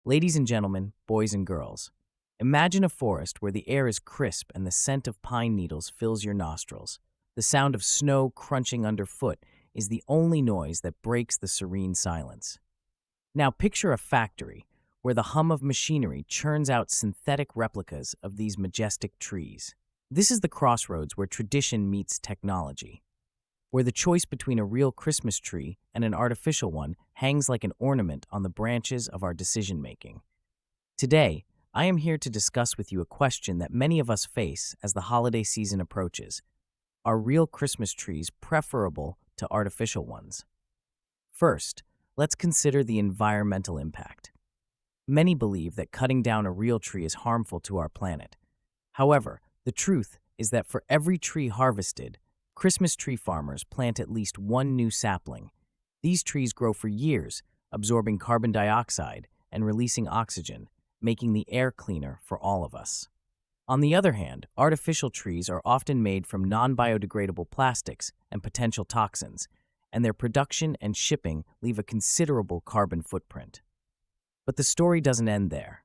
Ladies and gentlemen, boys and girls, imagine a forest where the air is crisp and the scent of pine needles fills your nostrils. The sound of snow crunching underfoot is the only noise that breaks the serene silence. Now picture a factory where the hum of machinery churns out synthetic replicas of these majestic trees. This is the crossroads where tradition meets technology, where the choice between a real Christmas tree and an artificial one hangs like an ornament on the branches of our decision-making. Today, I am here to discuss with you a question that many of us face as the holiday season approaches. Are real Christmas trees preferable to artificial ones? First, let's consider the environmental impact. Many believe that cutting down a real tree is harmful to our planet. However, the truth is that for every tree harvested, Christmas tree farmers plant at least one new sapling. These trees grow for years, absorbing carbon dioxide and releasing oxygen, making the air cleaner for all of us. On the other hand, artificial trees are often made from non-biodegradable plastics and potential toxins, and their production and shipping leave a considerable carbon footprint. But the story doesn't end there.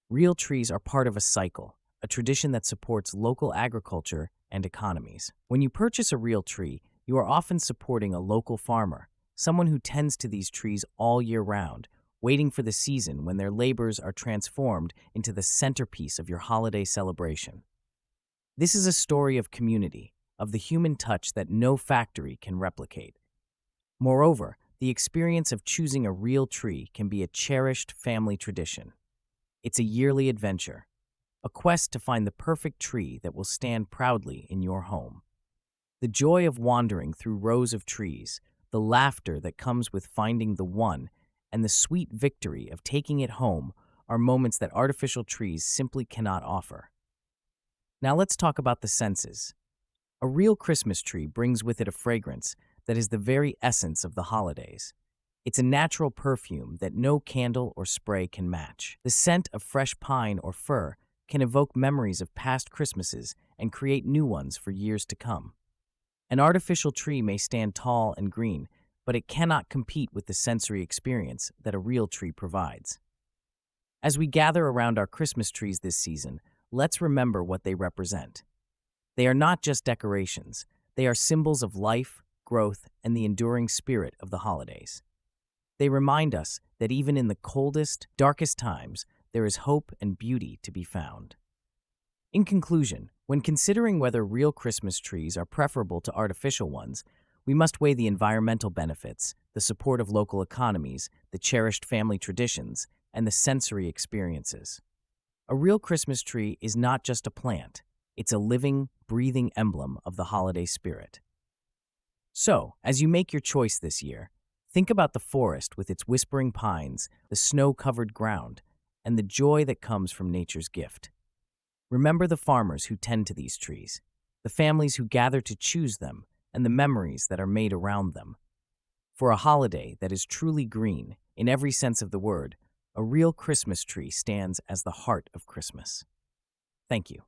Real trees are part of a cycle, a tradition that supports local agriculture and economies. When you purchase a real tree, you are often supporting a local farmer, someone who tends to these trees all year round, waiting for the season when their labors are transformed into the centerpiece of your holiday celebration. This is a story of community, of the human touch that no factory can replicate. Moreover, the experience of choosing a real tree can be a cherished family tradition. It's a yearly adventure, a quest to find the perfect tree that will stand proudly in your home. The joy of wandering through rows of trees, the laughter that comes with finding the one, and the sweet victory of taking it home are moments that artificial trees simply cannot offer. Now let's talk about the senses. A real Christmas tree brings with it a fragrance that is the very essence of the holidays. It's a natural perfume that no candle or spray can match. The scent of fresh pine or fir can evoke memories of past Christmases and create new ones for years to come. An artificial tree may stand tall and green, but it cannot compete with the sensory experience that a real tree provides. As we gather around our Christmas trees this season, let's remember what they represent. They are not just decorations, they are symbols of life, growth, and the enduring spirit of the holidays. They remind us that even in the coldest, darkest times, there is hope and beauty to be found. In conclusion, when considering whether real Christmas trees are preferable to artificial ones, we must weigh the environmental benefits, the support of local economies, the cherished family traditions, and the sensory experiences. A real Christmas tree is not just a plant, it's a living, breathing emblem of the holiday spirit. So, as you make your choice this year, think about the forest with its whispering pines, the snow-covered ground, and the joy that comes from nature's gift. Remember the farmers who tend to these trees, the families who gather to choose them, and the memories that are made around them. For a holiday that is truly green, in every sense of the word, a real Christmas tree stands as the heart of Christmas. Thank you.